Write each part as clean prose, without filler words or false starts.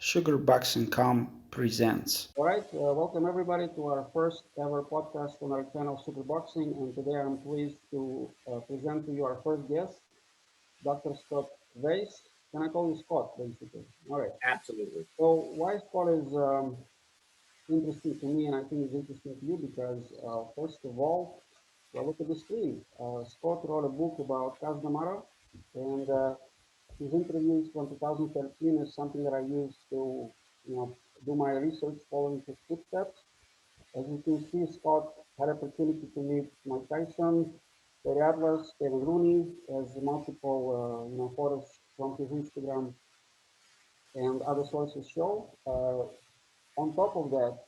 SugarBoxing.com presents. All right, welcome everybody to our first ever podcast on our channel Superboxing, and today I'm pleased to present to you our first guest, Dr. Scott Weiss. Can I call you Scott, basically? All right. Absolutely. So why Scott is interesting to me, and I think it's interesting to you because first of all, well, look at the screen. Scott wrote a book about DAmato, and his interviews from 2013 is something that I use to, do my research following his footsteps. As you can see, Scott had opportunity to meet Mike Tyson, Terry Atlas, Kevin Rooney, as multiple, photos from his Instagram and other sources show. On top of that,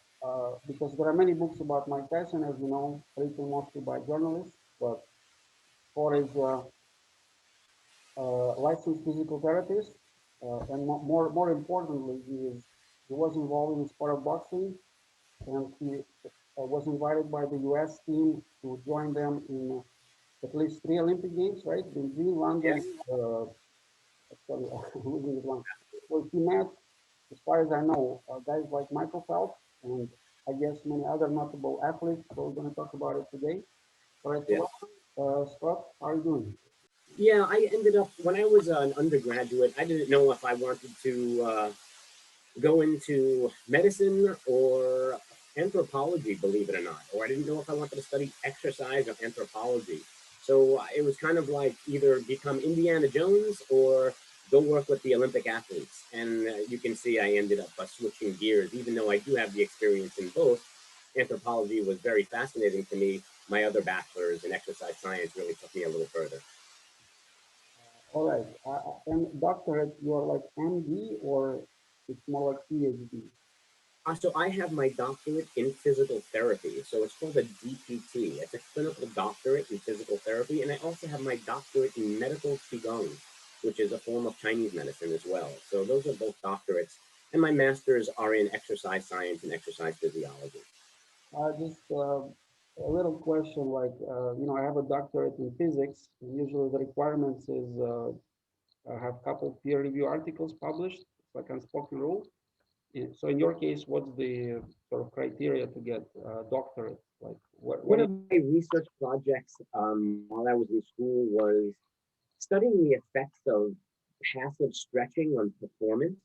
because there are many books about Mike Tyson, as you know, written mostly by journalists, but Scott is licensed physical therapist, and more importantly, he was involved in the sport of boxing, and he was invited by the U.S. team to join them in at least three Olympic Games, right? Beijing, London, Yes. sorry, I'm losing this one. Well, he met, as far as I know, guys like Michael Phelps and I guess many other notable athletes. So we're going to talk about it today. All right, so Yes. Scott, how are you doing? Yeah, I ended up when I was an undergraduate. I didn't know if I wanted to go into medicine or anthropology, believe it or not, or I didn't know if I wanted to study exercise or anthropology. So it was kind of like either become Indiana Jones or go work with the Olympic athletes. And you can see I ended up switching gears, even though I do have the experience in both. Anthropology was very fascinating to me. My other bachelor's in exercise science really took me a little further. All right, and doctorate, you're like MD or it's more like PhD? So I have my doctorate in physical therapy. So it's called a DPT. It's a clinical doctorate in physical therapy. And I also have my doctorate in medical qigong, which is a form of Chinese medicine as well. So those are both doctorates. And my masters are in exercise science and exercise physiology. Just a little question, like, I have a doctorate in physics. And usually the requirements is I have a couple peer review articles published. It's like unspoken rule. So in your case, what's the sort of criteria to get doctorate? Like, what One is, of my research projects while I was in school was studying the effects of passive stretching on performance.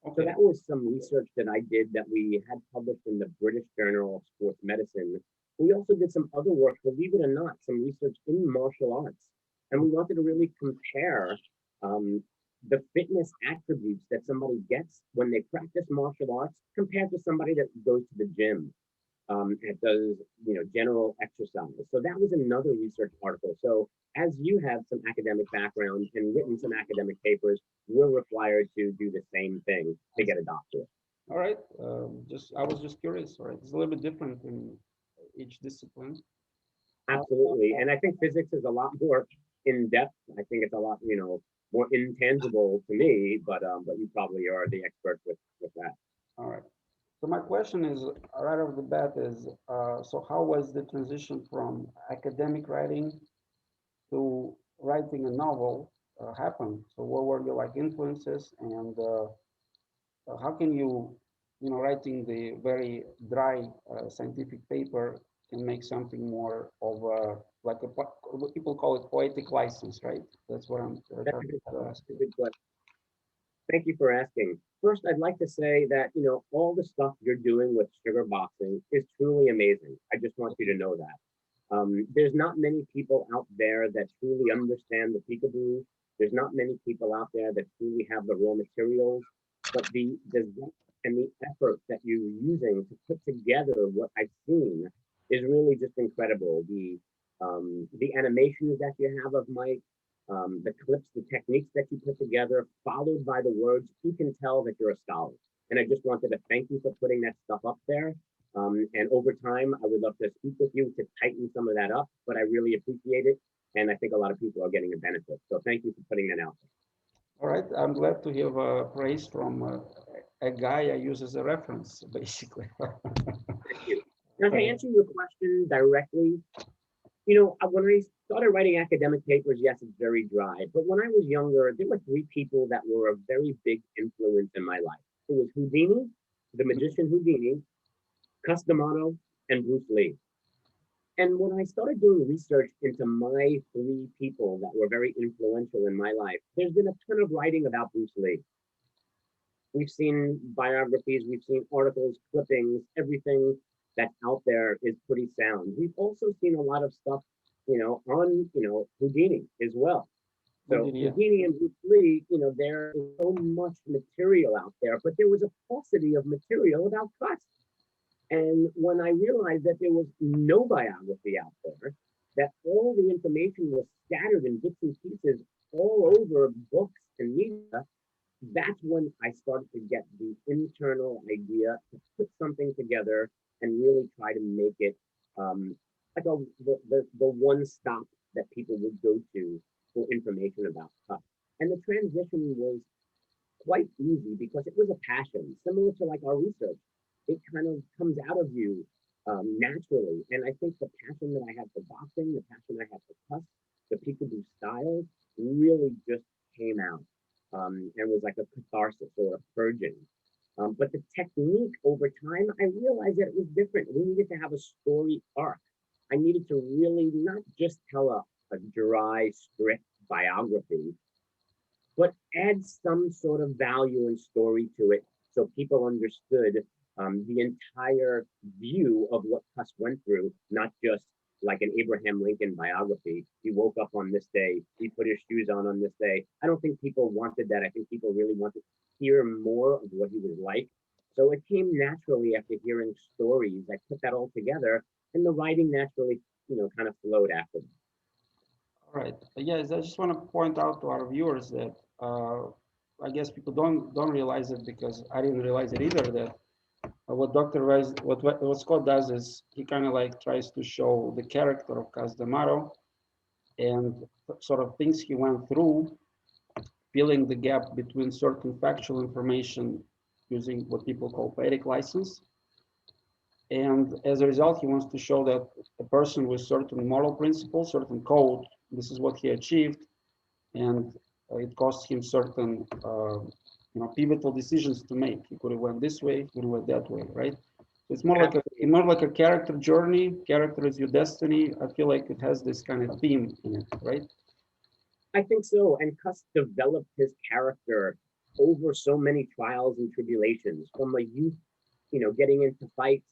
So okay, that was some research that I did that we had published in the British Journal of Sports Medicine. We also did some other work, believe it or not, some research in martial arts. And we wanted to really compare um, the fitness attributes that somebody gets when they practice martial arts compared to somebody that goes to the gym and does general exercise. So that was another research article. So as you have some academic background and written some academic papers, we're required to do the same thing to get a doctorate. all right. Just I was just curious. All right, it's a little bit different in each discipline. Uh, Absolutely. And I think physics is a lot more in depth. I think it's a lot, more intangible to me, but you probably are the expert with that. all right. So my question is right off the bat is so how was the transition from academic writing to writing a novel happen? So what were your like influences and how can writing the very dry scientific paper can make something more of a like what people call it poetic license, right? That's what I'm That's trying to ask a you. good question. Thank you for asking. First, I'd like to say that, all the stuff you're doing with sugar boxing is truly amazing. I just want you to know that. There's not many people out there that truly understand the peekaboo. There's not many people out there that truly have the raw materials, but the zest and the effort that you're using to put together what I've seen is really just incredible. The animations that you have of Mike, the clips, the techniques that you put together, followed by the words, you can tell that you're a scholar. And I just wanted to thank you for putting that stuff up there. And over time, I would love to speak with you to tighten some of that up, but I really appreciate it. And I think a lot of people are getting a benefit. So thank you for putting that out All right, I'm glad to hear praise from a guy I use as a reference, basically. there. Thank you. Now, to answer your question directly, when I started writing academic papers, yes, it's very dry. But when I was younger, there were three people that were a very big influence in my life. It was Houdini, the magician Houdini, Cus D'Amato, and Bruce Lee. And when I started doing research into my three people that were very influential in my life, there's been a ton of writing about Bruce Lee. We've seen biographies, we've seen articles, clippings, everything that's out there is pretty sound. We've also seen a lot of stuff, on, Houdini as well. So Indeed, yeah. Houdini and Bruce Lee, there is so much material out there, but there was a paucity of material about Cus. And when I realized that there was no biography out there, that all the information was scattered in bits and pieces all over books and media, that's when I started to get the internal idea to put something together and really try to make it like the one stop that people would go to for information about Cup. And the transition was quite easy because it was a passion, similar to like our research. It kind of comes out of you naturally. And I think the passion that I have for boxing, the passion I have for Cuss, the Peekaboo styles really just came out and was like a catharsis or a purging. But the technique over time, I realized that it was different. We needed to have a story arc. I needed to really not just tell a dry, strict biography, but add some sort of value and story to it so people understood the entire view of what Cuss went through, not just like an Abraham Lincoln biography. He woke up on this day, he put his shoes on this day. I don't think people wanted that. I think people really wanted to hear more of what he was like. So it came naturally after hearing stories. I put that all together, and the writing naturally, kind of flowed after that. All right. Yes, I just want to point out to our viewers that I guess people don't realize it because I didn't realize it either. That what Dr. Weiss, what Scott does is he kind of like tries to show the character of Cus D'Amato and sort of things he went through, filling the gap between certain factual information using what people call poetic license. And as a result, he wants to show that a person with certain moral principles, certain code, this is what he achieved, and it cost him certain, pivotal decisions to make. He could have went this way, he could have went that way, right? So it's more like a character journey. Character is your destiny. I feel like it has this kind of theme in it, right? I think so. And Cuss developed his character over so many trials and tribulations, from a youth, getting into fights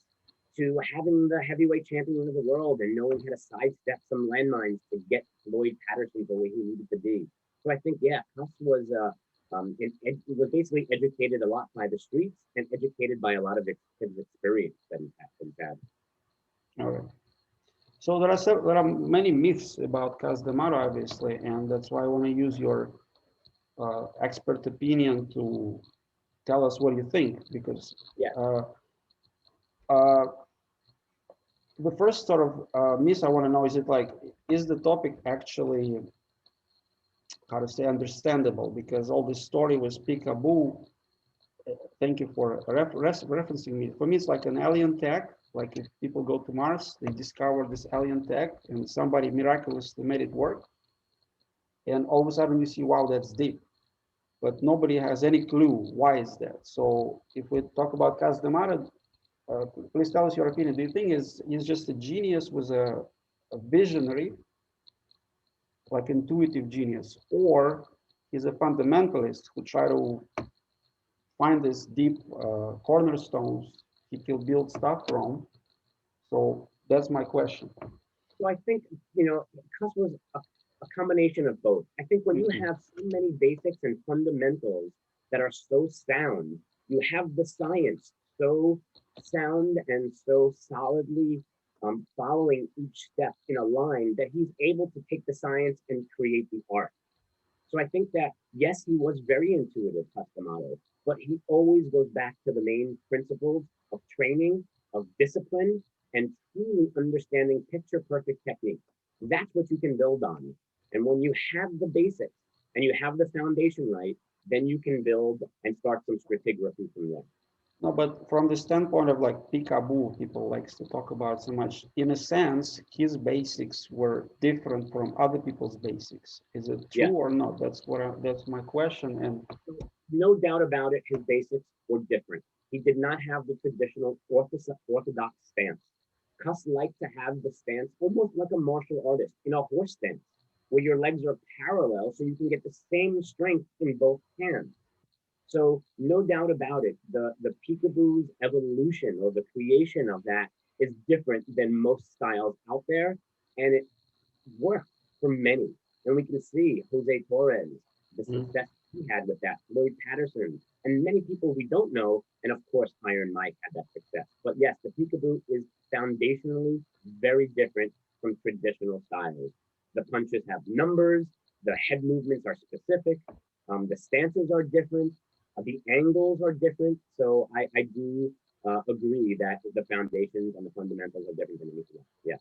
to having the heavyweight champion of the world and knowing how to sidestep some landmines to get Lloyd Patterson to where he needed to be. So I think, yeah, Cuss was basically educated a lot by the streets and educated by a lot of his experience that he's had. All right. So there are many myths about Cus D'Amato, obviously, and that's why I want to use your expert opinion to tell us what you think, because Yeah. Uh, the first sort of myth I want to know is the topic actually, how to say, understandable? Because all this story with Peekaboo, thank you for referencing me. For me, it's like an alien tech. Like if people go to Mars, they discover this alien tech and somebody miraculously made it work. And all of a sudden you see, wow, that's deep. But nobody has any clue why is that. So if we talk about Cus D'Amato, please tell us your opinion. Do you think he's just a genius, was a visionary, like intuitive genius, or he's a fundamentalist who try to find these deep cornerstones he can build stuff from? So that's my question. So I think, Cuss was a combination of both. I think when you have so many basics and fundamentals that are so sound, you have the science so sound and so solidly following each step in a line that he's able to take the science and create the art. So I think that, yes, he was very intuitive, Cus D'Amato, but he always goes back to the main principles of training, of discipline, and truly understanding picture perfect technique. That's what you can build on. And when you have the basics and you have the foundation right, then you can build and start some stratigraphy from there. No, but from the standpoint of like Peekaboo, people likes to talk about so much. In a sense, his basics were different from other people's basics. Is it true Yeah, or not? That's my question. And no doubt about it. His basics were different. He did not have the traditional orthodox stance. Cuss liked to have the stance almost like a martial artist in a horse stance, where your legs are parallel so you can get the same strength in both hands. So no doubt about it, the peekaboo's evolution or the creation of that is different than most styles out there, and it worked for many. And we can see Jose Torres, the Mm. success he had with that, Lloyd Patterson, and many people we don't know, and of course Iron Mike had that success. But yes, the peekaboo is foundationally very different from traditional styles. The punches have numbers, the head movements are specific, the stances are different, the angles are different. So I do agree that the foundations and the fundamentals are different than anything else. Yeah.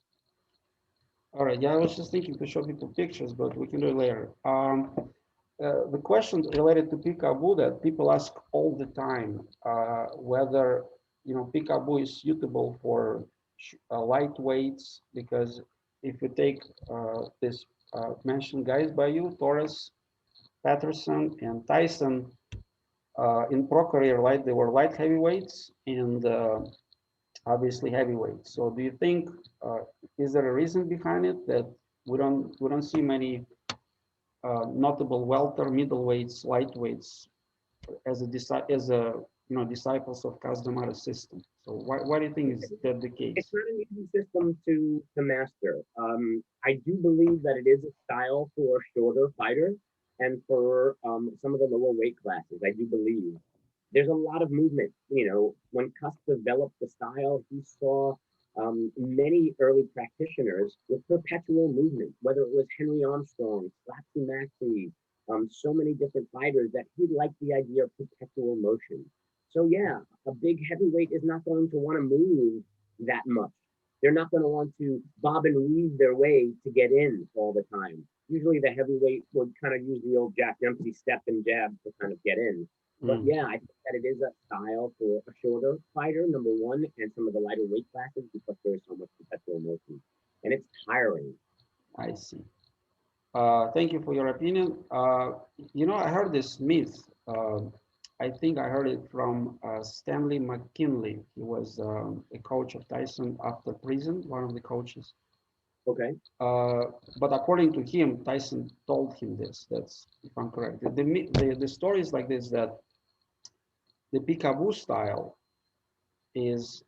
All right. Yeah, I was just thinking to show people pictures, but we can do it later. The question related to Peekaboo that people ask all the time, whether Peekaboo is suitable for lightweights, because if you take this mentioned guys by you, Torres, Patterson, and Tyson, in pro career, light they were light heavyweights and obviously heavyweights. So do you think is there a reason behind it that we don't see many notable welter, middleweights, lightweights as a disciples of Kazdamara's system? So why do you think is that the It's case? not an easy system to master. I do believe that it is a style for shorter fighters and for some of the lower weight classes. I do believe there's a lot of movement. When Cuss developed the style, he saw many early practitioners with perpetual movement, whether it was Henry Armstrong, Slapsy Maxey, so many different fighters that he liked the idea of perpetual motion. So yeah, a big heavyweight is not going to want to move that much. They're not going to want to bob and weave their way to get in all the time. Usually the heavyweight would kind of use the old Jack Dempsey step and jab to kind of get in. But Mm, yeah, I think that it is a style for a shorter fighter, number one, and some of the lighter weight classes because there's so much perpetual motion. And it's tiring. I see. Thank you for your opinion. I heard this myth. I think I heard it from Stanley McKinley. He was a coach of Tyson after prison, one of the coaches. Okay. Uh, but according to him, Tyson told him this. That's if I'm correct. The story is like this: that the Peekaboo style is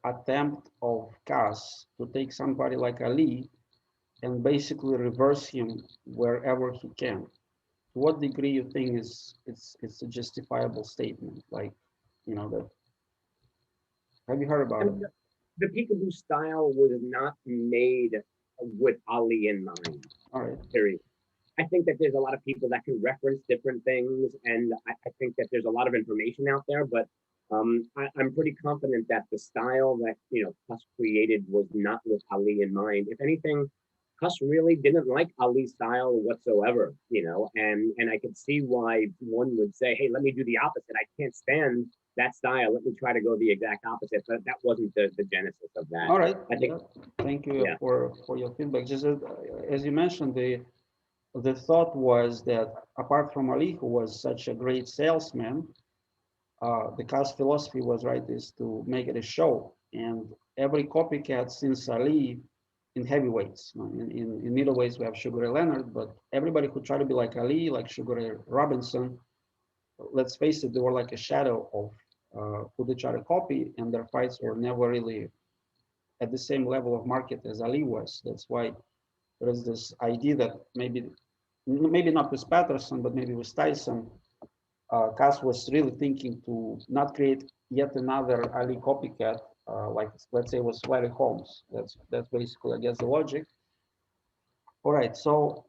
attempt of Cass to take somebody like Ali and basically reverse him wherever he can. To what degree you think it's a justifiable statement? Like, that have you heard I about it? mean, the Peekaboo style was not made with Ali in mind, All right. period. I think that there's a lot of people that can reference different things, and I think that there's a lot of information out there. But I'm pretty confident that the style that Cuss created was not with Ali in mind. If anything, Cuss really didn't like Ali's style whatsoever, and I could see why one would say, "Hey, let me do the opposite. I can't stand that style. Let me try to go the exact opposite." But that wasn't the genesis of that. All right. I think, Yeah. Thank you yeah. for your feedback. Just as you mentioned, the thought was that apart from Ali, who was such a great salesman, the Cas philosophy was right is to make it a show, and every copycat since Ali in heavyweights, in middleweights we have Sugar Ray Leonard, but everybody who tried to be like Ali, like Sugar Ray Robinson, let's face it, they were like a shadow of who they try to copy, and their fights were never really at the same level of market as Ali was. That's why there is this idea that maybe not with Patterson, but maybe with Tyson, Cass was really thinking to not create yet another Ali copycat, like let's say it was Larry Holmes. That's basically, I guess, the logic. All right, so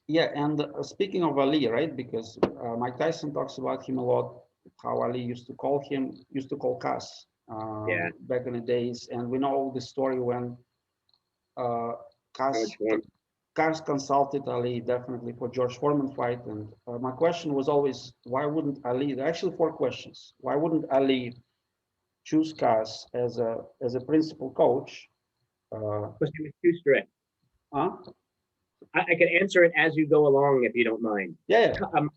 yeah, and speaking of Ali, right? Because Mike Tyson talks about him a lot, how Ali used to call Cass Yeah. back in the days, and we know the story when uh, Cass Cars consulted Ali definitely for George Foreman fight, and my question was always, why wouldn't Ali? There are actually four questions. Why wouldn't Ali choose Cars as a principal coach? Because he was too strict. Huh? I can answer it as you go along if you don't mind. Yeah, yeah.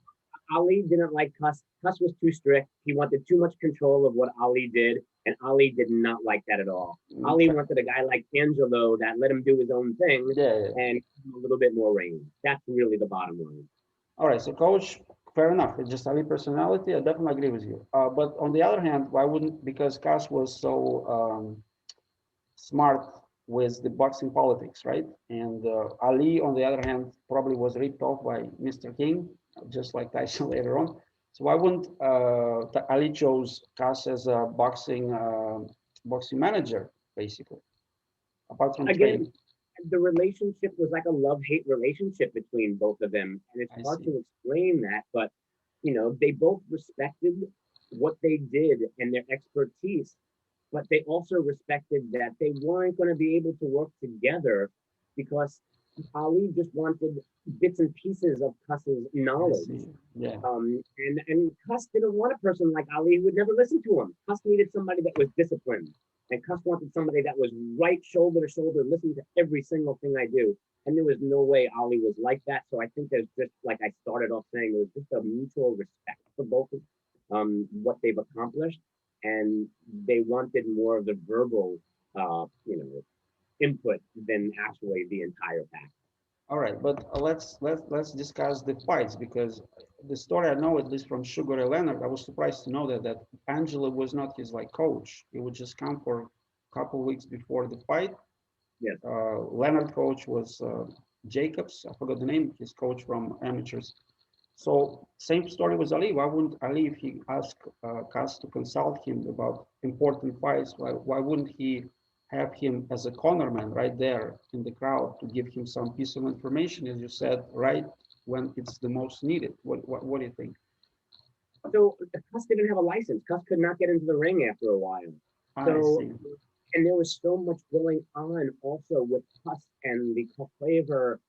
Ali didn't like Cuss. Cuss was too strict. He wanted too much control of what Ali did, and Ali did not like that at all. Ali wanted a guy like Angelo that let him do his own thing Yeah, yeah. and a little bit more range. That's really the bottom line. All right, so coach, fair enough. It's just Ali personality. I definitely agree with you. But on the other hand, why wouldn't, because Cass was so smart with the boxing politics, right? And Ali, on the other hand, probably was ripped off by Mr. King, just like Tyson later on. So why wouldn't Ali chose Cass as a boxing manager, basically, apart from Again, training? the relationship was like a love-hate relationship between both of them, and it's I hard see. to explain that, but they both respected what they did and their expertise, but they also respected that they weren't going to be able to work together because Ali just wanted bits and pieces of Cuss's I knowledge. see. Yeah, And Cuss didn't want a person like Ali who would never listen to him. Cuss needed somebody that was disciplined. And Cuss wanted somebody that was right shoulder to shoulder, listening to every single thing I do. And there was no way Ali was like that. So I think there's just, like I started off saying, it was just a mutual respect for both of what they've accomplished. And they wanted more of the verbal, input than actually the entire pack. all right, but let's discuss the fights because the story I know, at least from Sugar Ray Leonard, I was surprised to know that Angela was not his like coach. He would just come for a couple weeks before the fight. Yes. Leonard coach was Jacobs. I forgot the name. His coach from amateurs. So same story with Ali. Why wouldn't Ali, if he asked Cass to consult him about important fights, why wouldn't he have him as a cornerman right there in the crowd to give him some piece of information, as you said, right when it's the most needed? What do you think? So Cuss didn't have a license. Cuss could not get into the ring after a while. I So, see. and there was so much going on also with Cuss and the flavor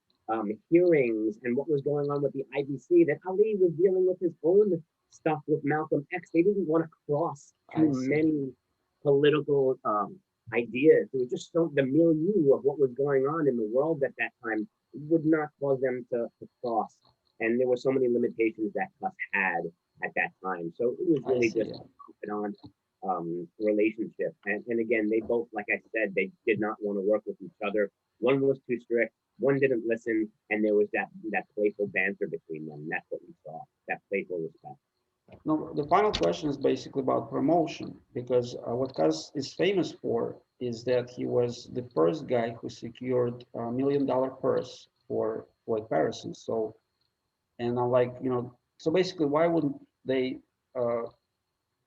hearings and what was going on with the IBC that Ali was dealing with his own stuff with Malcolm X. They didn't want to cross too I see. many political ideas. It was just so the milieu of what was going on in the world at that time would not cause them to cross. And there were so many limitations that Cuss had at that time. So it was I really see. just Yeah. an on relationship. And again, they both, like I said, they did not want to work with each other. One was too strict, one didn't listen, and there was that playful banter between them. That's what we saw, that playful respect. No, the final question is basically about promotion because what Kaz is famous for is that he was the first guy who secured $1 million purse for Floyd Patterson. So, and I'm like, so basically, why wouldn't they? Uh,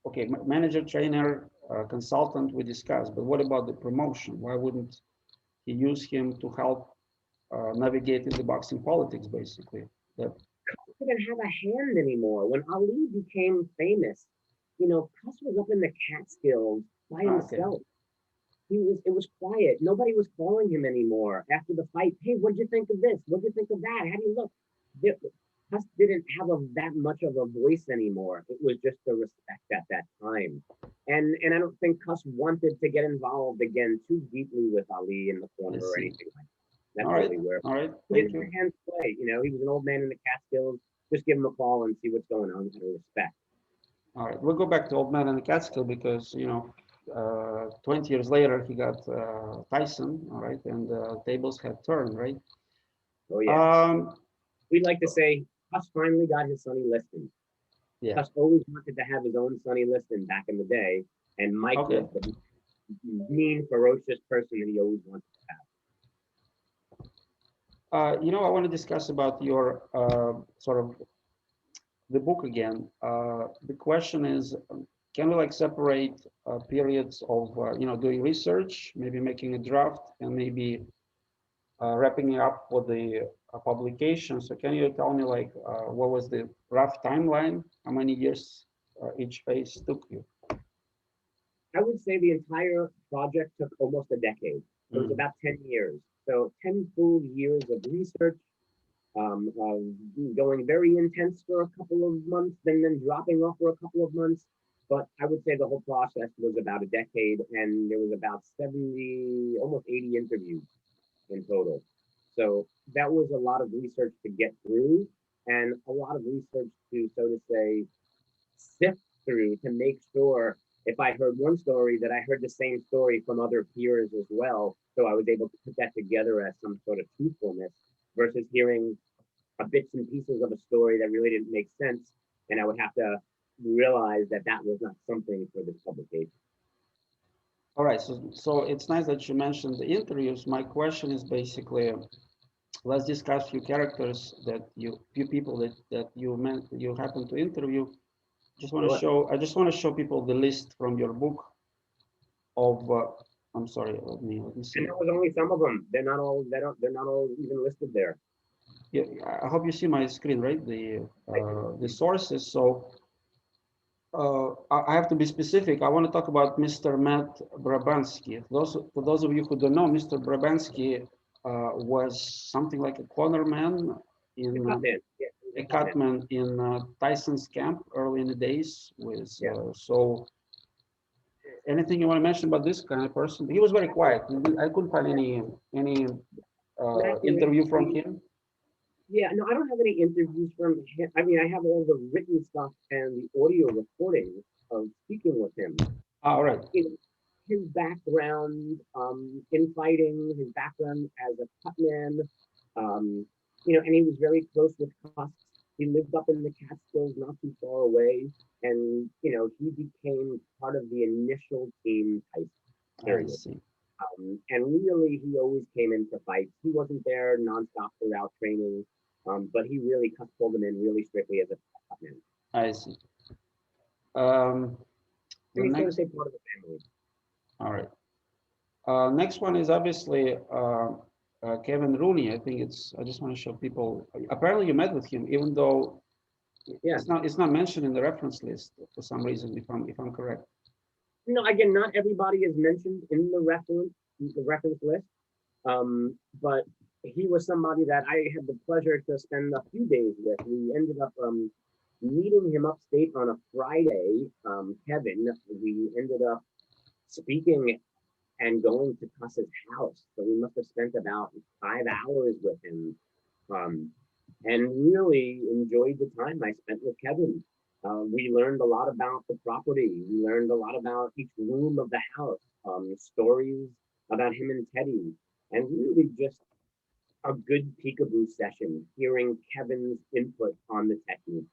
okay, manager, trainer, consultant, we discussed, but what about the promotion? Why wouldn't he use him to help navigate in the boxing politics, basically? That Didn't have a hand anymore. When Ali became famous, Cuss was up in the Catskills by okay, himself. It was quiet. Nobody was calling him anymore after the fight. Hey, what'd you think of this? What'd you think of that? How do you look? Cuss didn't have that much of a voice anymore. It was just the respect at that time. And I don't think Cuss wanted to get involved again too deeply with Ali in the corner I or see. anything like that. That's really where All right, he thank didn't have you. a hand to play. He was an old man in the Catskills. Just give him a call and see what's going on out of respect. All right, we'll go back to Old Man and the Catskill because 20 years later he got Tyson. All right, and tables had turned. Right. Oh yeah. Um. We like to say Cuss finally got his Sonny Liston. Yeah. Cuss always wanted to have his own Sonny Liston back in the day, and Mike Okay. was the mean, ferocious person that he always wanted to have. I want to discuss about your sort of the book again. The question is, can we like separate periods of doing research, maybe making a draft, and maybe wrapping it up for the publication. So can you tell me like what was the rough timeline? How many years each phase took you? I would say the entire project took almost a decade. It was Mm. about 10 years. So 10 full years of research, going very intense for a couple of months, then dropping off for a couple of months. But I would say the whole process was about a decade, and there was about 70, almost 80 interviews in total. So that was a lot of research to get through. and a lot of research to, so to say, sift through to make sure if I heard one story that I heard the same story from other peers as well. So I was able to put that together as some sort of truthfulness versus hearing a bits and pieces of a story that really didn't make sense. And I would have to realize that that was not something for this publication. All right, so it's nice that you mentioned the interviews. My question is basically, let's discuss few characters few people that you happen to interview. Sure. I just want to show people the list from your book of. I'm sorry, let me And see. there was only some of them. They're not all even listed there. Yeah, I hope you see my screen, right? I do. The sources. So I have to be specific. I want to talk about Mr. Matt Brabansky. For those of you who don't know, Mr. Brabansky was something like a corner man The in cut man. Yeah, a the cut man. cutman in Tyson's camp early in the days. Yeah. So anything you want to mention about this kind of person? He was very quiet. I couldn't find any Matthew interview from actually, him. yeah, no, I don't have any interviews from him. I mean, I have all the written stuff and the audio recordings of speaking with him. All But right, you know, his background in fighting, his background as a cutman, and he was very close with Cusps. He lived up in the Catskills, not too far away, and he became part of the initial team Tyson I period. see. And really, he always came in for fights. He wasn't there nonstop throughout training, but he really pulled him in really strictly as a cutman. I see. Um, the And he's sort of next, say part of the family. all right. Next one is obviously Kevin Rooney. I think it's. I just want to show people. Apparently, you met with him, even though Yeah. it's not mentioned in the reference list for some reason. If I'm correct. Again, not everybody is mentioned in the reference list. But he was somebody that I had the pleasure to spend a few days with. We ended up meeting him upstate on a Friday. Kevin, we ended up speaking and going to Cuss's house. So we must have spent about 5 hours with him, um, and really enjoyed the time I spent with Kevin. We learned a lot about the property. We learned a lot about each room of the house, stories about him and Teddy, and really just a good peekaboo session, hearing Kevin's input on the technique.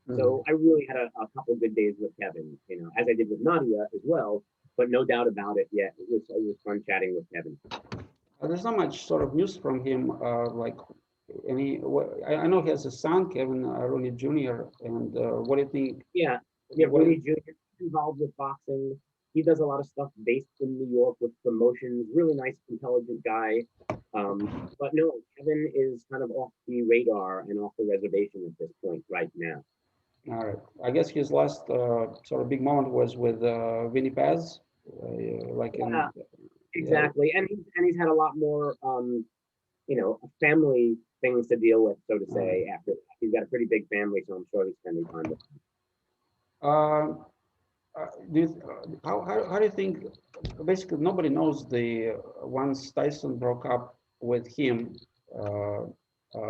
Mhm. So I really had a couple good days with Kevin, as I did with Nadia as well. But no doubt about it, yeah, it was fun chatting with Kevin. There's not much sort of news from him. Like I know he has a son, Kevin Rooney Jr. And what do you think? Yeah, yeah, What? Rooney Jr. involved with boxing. He does a lot of stuff based in New York with promotions. Really nice, intelligent guy. But no, Kevin is kind of off the radar and off the reservation at this point right now. All right. I guess his last sort of big moment was with Vinny Paz, like in Yeah, yeah. exactly. And he's had a lot more family things to deal with, so to All right. say. After that. He's got a pretty big family, so I'm sure he's spending time with them. Uh, how do you think? Basically, nobody knows once Tyson broke up with him. Uh,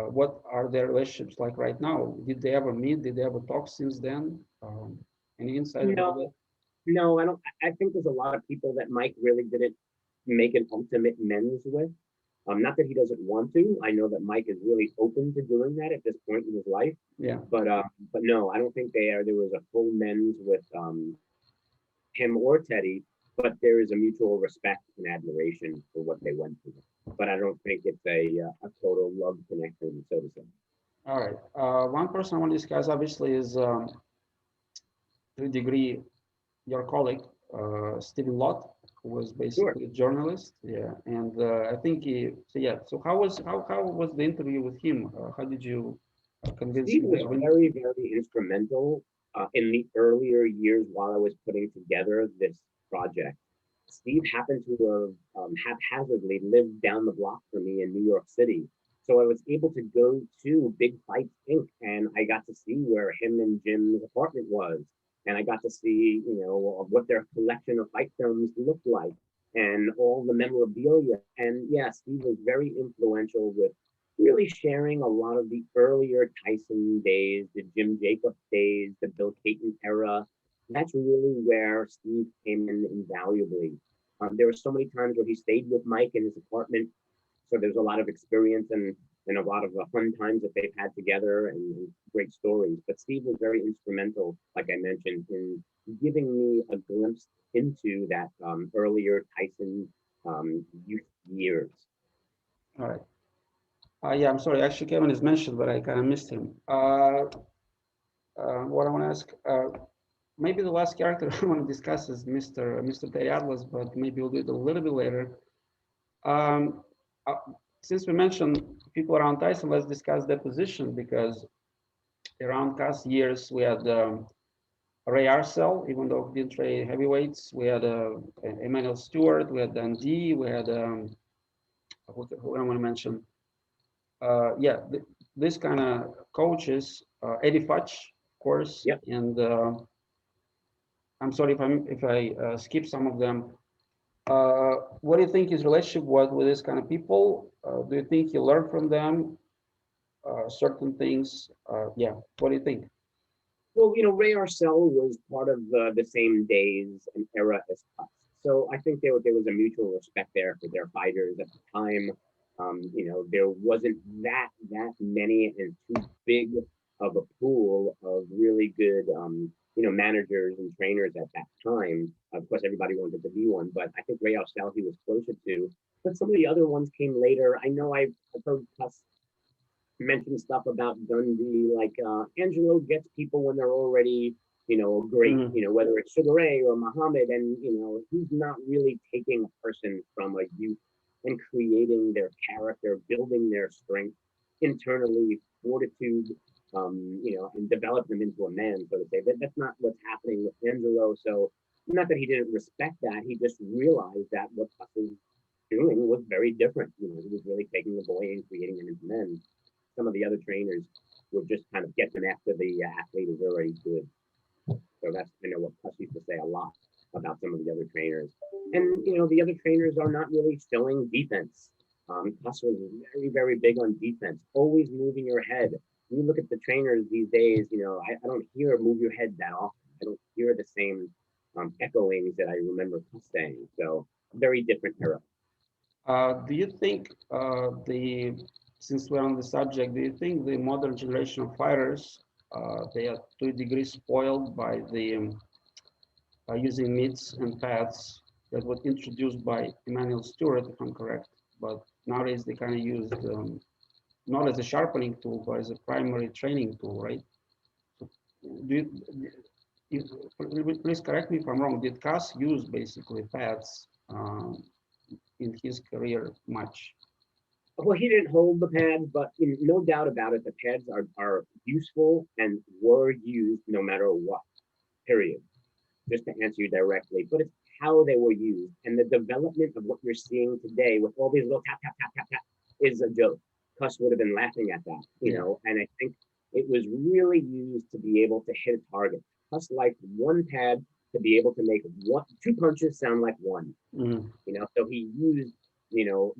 what are their relationships like right now? Did they ever meet? Did they ever talk since then? Any insight about that? No, no, I don't. I think there's a lot of people that Mike really didn't make an ultimate men's with. Not that he doesn't want to. I know that Mike is really open to doing that at this point in his life. Yeah. But no, I don't think there was a full men's with him or Teddy. But there is a mutual respect and admiration for what they went through. But I don't think it's a total love connection, so to say. All right. One person I want to discuss obviously is to a degree your colleague, Stephen Lott, who was Sure. basically a journalist. Yeah, and I think he. So yeah. So how was the interview with him? How did you convince Steve him to was have an? very, very instrumental in the earlier years while I was putting together this project. Steve happened to have haphazardly lived down the block from me in New York City. So I was able to go to Big Fights Inc. and I got to see where him and Jim's apartment was. And I got to see, what their collection of fight films looked like and all the memorabilia. And yeah, Steve was very influential with really sharing a lot of the earlier Tyson days, the Jim Jacobs days, the Bill Cayton era. That's really where Steve came in invaluably. There were so many times where he stayed with Mike in his apartment, so there's a lot of experience and a lot of fun times that they've had together and great stories. But Steve was very instrumental, like I mentioned, in giving me a glimpse into that earlier Tyson youth years. All right. Yeah, I'm sorry. Actually, Kevin is mentioned, but I kind of missed him. What I want to ask, maybe the last character I want to discuss is Mr. Terry Atlas, but maybe we'll do it a little bit later. Um, uh, since we mentioned people around Tyson, let's discuss their position because around Cass years we had Ray Arcel, even though he didn't trade heavyweights. We had Emmanuel Stewart, we had Dundee, we had who I want to mention. Yeah, this kind of coaches, Eddie Futch, of course, Yep. and I'm sorry if I skip some of them. What do you think his relationship was with this kind of people? Do you think he learned from them certain things? Yeah, what do you think? Well, Ray Arcel was part of the same days and era as us. So I think there was a mutual respect there for their fighters at the time. There wasn't that many and too big of a pool of really good, managers and trainers at that time. Of course, everybody wanted to be one, but I think Ray Arcel he was closer to. But some of the other ones came later. I know I've heard Cuss mention stuff about Dundee, like Angelo gets people when they're already, great, Mhm. Whether it's Sugar Ray or Muhammad, and he's not really taking a person from a youth and creating their character, building their strength internally, fortitude, and develop them into a man, so to say. That's not what's happening with Angelo. So not that he didn't respect that, he just realized that what Tuck was doing was very different. He was really taking a boy and creating him into men. Some of the other trainers would just kind of get them after the athlete is already good. So that's what Cuss used to say a lot about some of the other trainers. And the other trainers are not really showing defense. Cuss was very, very big on defense, always moving your head. When you look at the trainers these days, I don't hear move your head that often. I don't hear the same echoings that I remember Cuss saying. So very different era. Do you think since we're on the subject, do you think the modern generation of fighters they are to a degree spoiled by the using mitts and pads that were introduced by Emmanuel Stewart, if I'm correct? But nowadays they kind of used not as a sharpening tool, but as a primary training tool, right? So do please correct me if I'm wrong. Did Cass use basically pads in his career much? Well, he didn't hold the pads, but no doubt about it, the pads are useful and were used no matter what, period. Just to answer you directly, but it's how they were used and the development of what you're seeing today with all these little tap, tap, tap, tap, tap is a joke. Cuss would have been laughing at that, and I think it was really used to be able to hit a target. Cuss liked one pad to be able to make two punches sound like one. Mm. So he used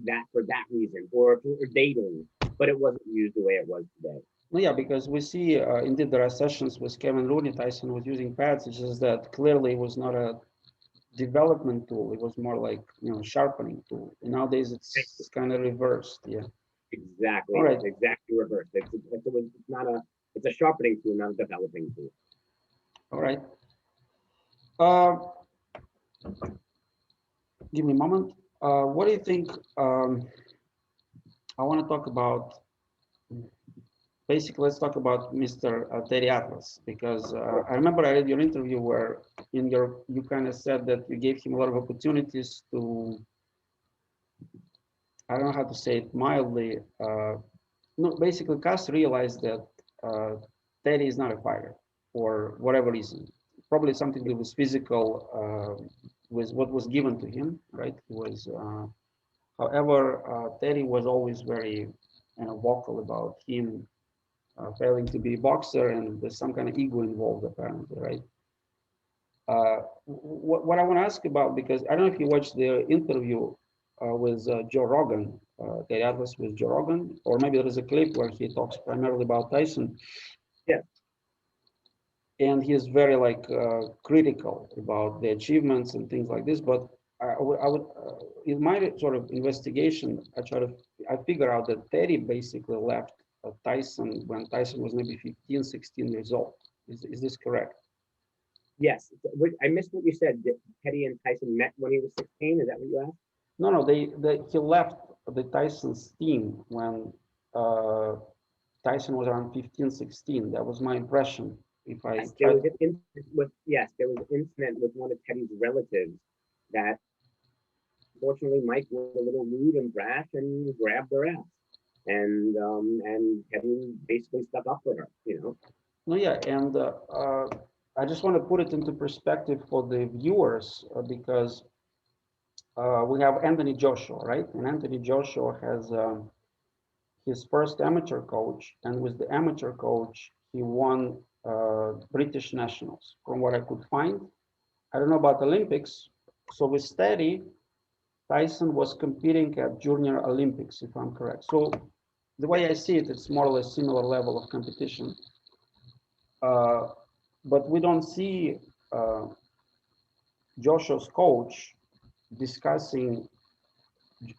that for that reason or for dating, but it wasn't used the way it was today. Well, yeah, because we see indeed there are sessions with Kevin Looney. Tyson was using pads. It's just that clearly it was not a development tool. It was more like sharpening tool. And nowadays it's kind of reversed. Yeah. Exactly. All right. It's exactly reversed. It's not it's a sharpening tool, not a developing tool. All right. Uh, give me a moment. What do you think? I want to talk about. Basically, let's talk about Mr. Terry Atlas because I remember I read your interview where you kind of said that you gave him a lot of opportunities to, I don't know how to say it mildly. No, basically, Cass realized that uh, Terry is not a fighter for whatever reason. Probably something to do with physical, with what was given to him, right? He was, however, Terry was always very vocal about him failing to be a boxer, and there's some kind of ego involved, apparently, right? What I want to ask about, because I don't know if you watched the interview, with Joe Rogan, Teddy Atlas with Joe Rogan, or maybe there is a clip where he talks primarily about Tyson, Yeah. and he is very like critical about the achievements and things like this. But in my sort of investigation, I figure out that Teddy basically left Tyson when Tyson was maybe 15, 16 years old. Is this correct? Yes. I missed what you said. That Teddy and Tyson met when he was 16. Is that what you asked? No, no, he left the Tyson's team when uh, Tyson was around 15, 16. That was my impression. If I Yes, there tried, was an incident with yes, there was an incident with one of Teddy's relatives that unfortunately Mike was a little rude and brash and grabbed her ass. And Teddy basically stuck up for her, you know. no, yeah, and I just want to put it into perspective for the viewers because we have Anthony Joshua, right? And Anthony Joshua has his first amateur coach, and with the amateur coach, he won British nationals, from what I could find. I don't know about Olympics. So with Steady, Tyson was competing at Junior Olympics, if I'm correct. So the way I see it, it's more or less similar level of competition. Uh, but we don't see uh, Joshua's coach discussing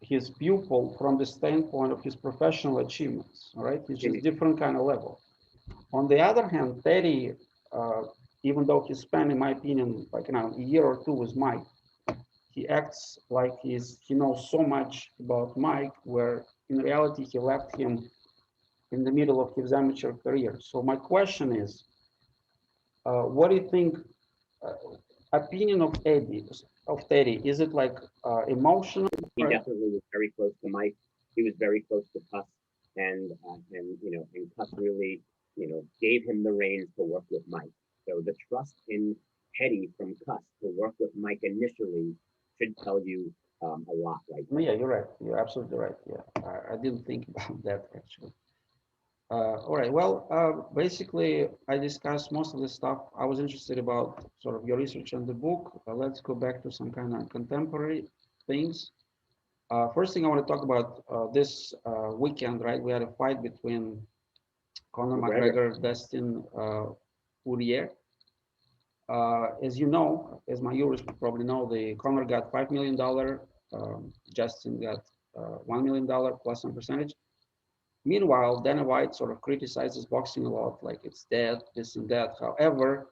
his pupil from the standpoint of his professional achievements. All right, it's just Mhm. different kind of level. On the other hand, Teddy, uh, even though he spent, in my opinion, like a year or two with Mike, he acts like he knows so much about Mike, where in reality he left him in the middle of his amateur career. So my question is, what do you think? Uh, Opinion of Teddy, is it like emotional? He definitely was very close to Mike. He was very close to Cuss, and you know, and Cuss really, you know, gave him the reins to work with Mike. So the trust in Teddy from Cuss to work with Mike initially should tell you a lot right No, there. yeah, you're right. You're absolutely right. Yeah, I didn't think about that actually. All right. Well, basically, I discussed most of the stuff I was interested about, sort of your research on the book. Let's go back to some kind of contemporary things. First thing I want to talk about this weekend, right? We had a fight between Conor McGregor, McGregor, Dustin Poirier. As you know, as my viewers probably know, the Conor got $5 million, Justin got $1 million plus some percentage. Meanwhile, Dana White sort of criticizes boxing a lot, like it's dead, this and that. However,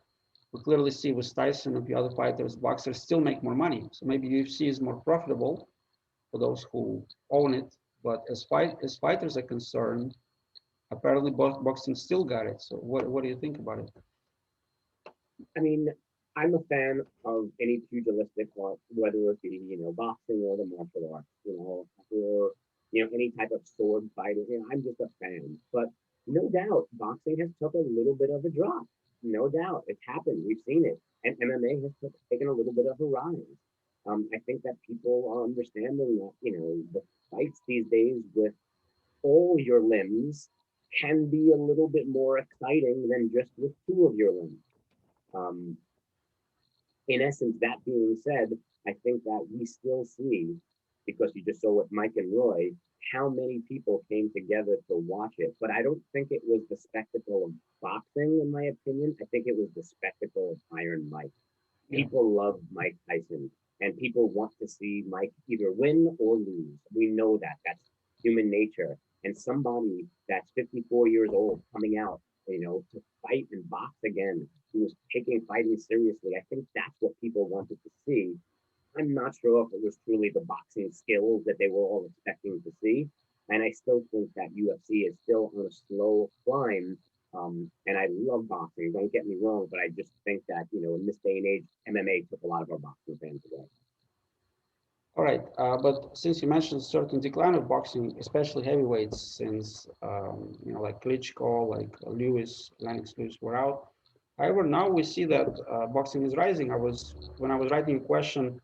we clearly see with Tyson and the other fighters, boxers still make more money. So maybe UFC is more profitable for those who own it. But as fighters are concerned, apparently boxing still got it. So what do you think about it? I mean, I'm a fan of any pugilistic art, whether it be, you know, boxing or the martial arts, you know, or, you know, any type of sword fighting. You know, I'm just a fan. But no doubt, boxing has took a little bit of a drop. No doubt. It's happened. We've seen it. And MMA has taken a little bit of a rise. I think that people are understanding that, you know, the fights these days with all your limbs can be a little bit more exciting than just with two of your limbs. Um, in essence, that being said, I think that we still see, because you just saw with Mike and Roy, how many people came together to watch it. But I don't think it was the spectacle of boxing, in my opinion. I think it was the spectacle of Iron Mike. Yeah. People love Mike Tyson, and people want to see Mike either win or lose. We know that. That's human nature. And somebody that's 54 years old coming out, you know, to fight and box again, who was taking fighting seriously, I think that's what people wanted to see. I'm not sure if it was truly the boxing skills that they were all expecting to see. And I still think that UFC is still on a slow climb. And I love boxing, don't get me wrong, but I just think that, you know, in this day and age, MMA took a lot of our boxing fans away. All right, but since you mentioned certain decline of boxing, especially heavyweights, since like Klitschko, like Lewis, Lennox Lewis were out. However, now we see that boxing is rising. When I was writing a question,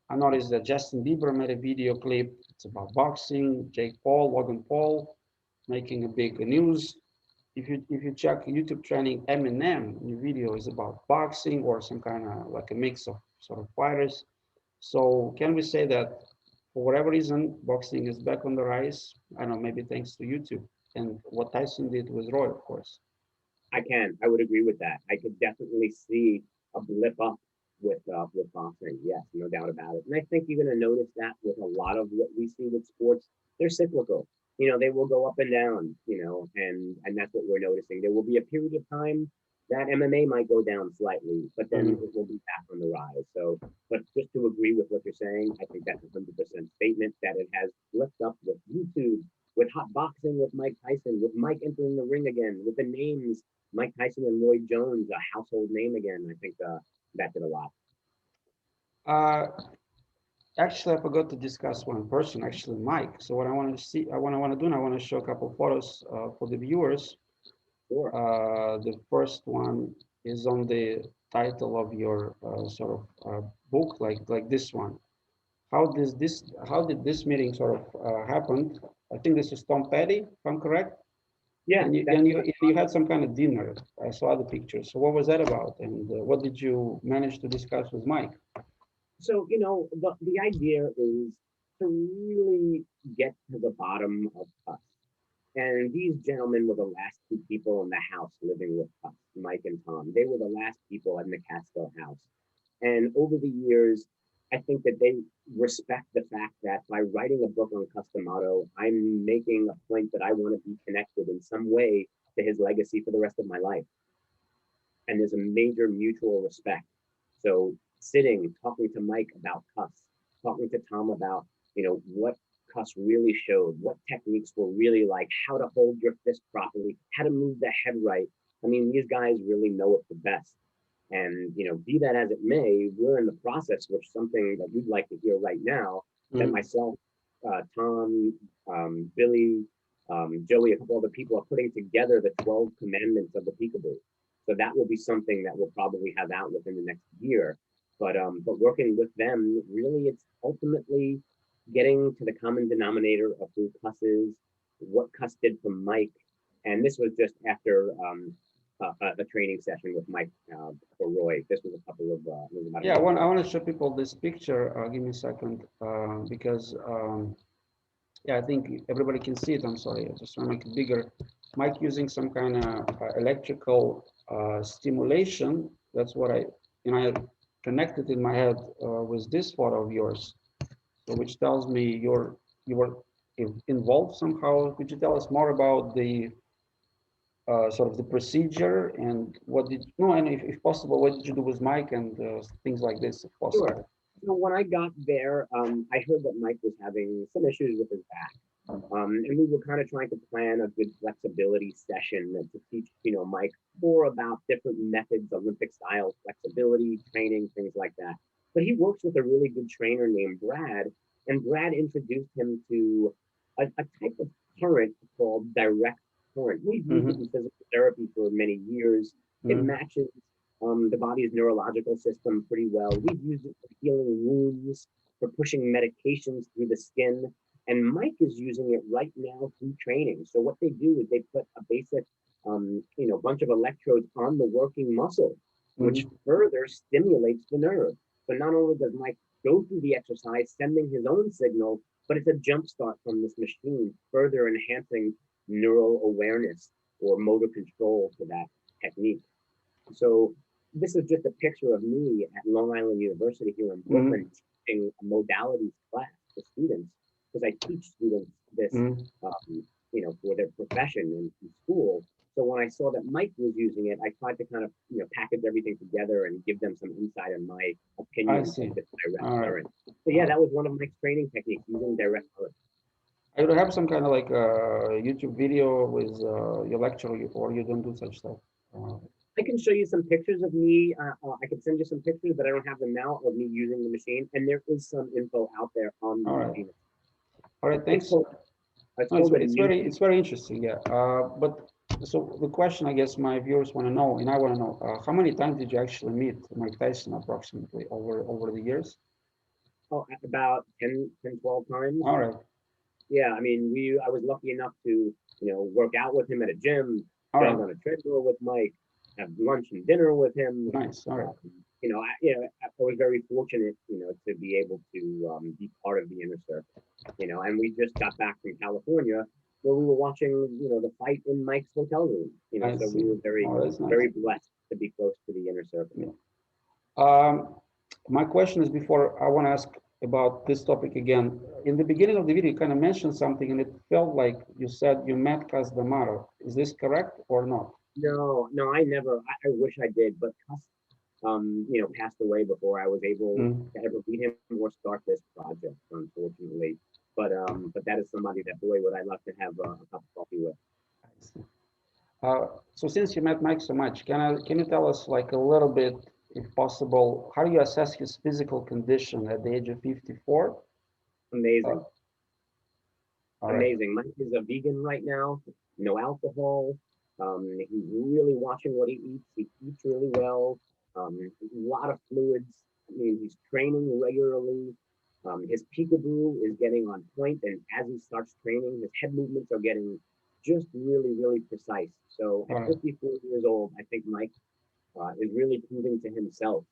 I noticed that Justin Bieber made a video clip. It's about boxing. Jake Paul, Logan Paul, making a big news. If you check YouTube trending, Eminem new video is about boxing or some kind of like a mix of sort of fighters. So can we say that for whatever reason, boxing is back on the rise. I don't know, maybe thanks to YouTube and what Tyson did with Roy, of course. I would agree with that. I could definitely see a blip up with boxing. Yes, no doubt about it. And I think you're going to notice that with a lot of what we see with sports, they're cyclical. You know, they will go up and down. You know, and that's what we're noticing. There will be a period of time that MMA might go down slightly, but then Mhm. it will be back on the rise. So, but just to agree with what you're saying, I think that's a 100% statement that it has flipped up with YouTube, with hot boxing, with Mike Tyson, with Mike entering the ring again, with the names Mike Tyson and Lloyd Jones, a household name again. I think that did a lot. Uh, Actually, I forgot to discuss one person, actually Mike. So what I want to see, what I want to do, and I want to show a couple photos for the viewers. Sure. The first one is on the title of your sort of book, like this one. How did this meeting sort of happen? I think this is Tom Petty, if I'm correct. Yeah, And you had some kind of dinner. I saw the pictures. So what was that about? And what did you manage to discuss with Mike? so the idea is to really get to the bottom of us. And these gentlemen were the last two people in the house living with us, Mike and Tom. They were the last people in the Catskill house. And over the years, I think that they respect the fact that by writing a book on Customato, I'm making a point that I want to be connected in some way to his legacy for the rest of my life. And there's a major mutual respect. So sitting, talking to Mike about Cuss, talking to Tom about, what Cuss really showed, what techniques were really like, how to hold your fist properly, how to move the head right. I mean, these guys really know it the best. And, be that as it may, we're in the process, which something that you'd like to hear right now, that Mm. myself, Tom, Billy, Joey, a couple other people are putting together the 12 commandments of the Peekaboo. So that will be something that we'll probably have out within the next year. But working with them, really, it's ultimately getting to the common denominator of who Cuss is, what Cuss did for Mike, and this was just after a training session with Mike for Roy. This was a couple of it was about a Yeah, month I ago. want to show people this picture. Give me a second, because yeah, I think everybody can see it. I'm sorry, I just want to make it bigger. Mike using some kind of electrical stimulation. That's what I connected in my head with this photo of yours, so which tells me you were involved somehow. Could you tell us more about the sort of the procedure and what did no, and if possible, what did you do with Mike and things like this, if Sure. possible? So when I got there, I heard that Mike was having some issues with his back. And we were kind of trying to plan a good flexibility session to teach, Mike more about different methods, Olympic style flexibility, training, things like that. But he works with a really good trainer named Brad, and Brad introduced him to a type of current called direct current. We've used it Mm-hmm. in physical therapy for many years. It Mm-hmm. matches the body's neurological system pretty well. We've used it for healing wounds, for pushing medications through the skin, and Mike is using it right now through training. So what they do is they put a basic, bunch of electrodes on the working muscle, which Mm-hmm. further stimulates the nerve. So not only does Mike go through the exercise, sending his own signal, but it's a jump start from this machine, further enhancing neural awareness or motor control for that technique. So this is just a picture of me at Long Island University here in Mm-hmm. Brooklyn teaching a modalities class to students because I teach students this, Mm-hmm. for their profession in school. So when I saw that Mike was using it, I tried to kind of, package everything together and give them some insight on my I opinion of see. this direct All right. current. So yeah, Uh, that was one of Mike's training techniques using direct current. I would have some kind of like YouTube video with your lecture, or you don't do such stuff. Uh, I can show you some pictures of me. I can send you some pictures, but I don't have them now of me using the machine. And there is some info out there on the all right. machine. All right. It's Thanks. called it's No, called a it's very interesting. Yeah. But so the question I guess my viewers want to know, and I want to know, how many times did you actually meet Mike Tyson approximately over the years? about 12 times. All right. Yeah, I mean, I was lucky enough to, work out with him at a gym, All jog right. on a treadmill with Mike, have lunch and dinner with him. Nice. All Uh, right. I was very fortunate, to be able to be part of the inner circle, and we just got back from California where we were watching, the fight in Mike's hotel room, I so see. we were very, Oh, that's nice. very blessed to be close to the inner circle. Yeah. Um, my question is before I want to ask about this topic again. In the beginning of the video, you kind of mentioned something, and it felt like you said you met Cas D'Amato. Is this correct or not? No, no, I never. I wish I did, but Cus, passed away before I was able Mm, to ever meet him or start this project, unfortunately. But that is somebody that, boy, would I love to have a cup of coffee with. I see. So since you met Mike so much, can you tell us like a little bit, if possible, how do you assess his physical condition at the age of 54? Uh, Amazing, all right. amazing. Mike is a vegan right now, no alcohol. He's really watching what he eats. He eats really well. A lot of fluids. I mean, he's training regularly. His peekaboo is getting on point, and as he starts training, his head movements are getting just really, really precise. So All at right. 54 years old, I think Mike is really proving to himself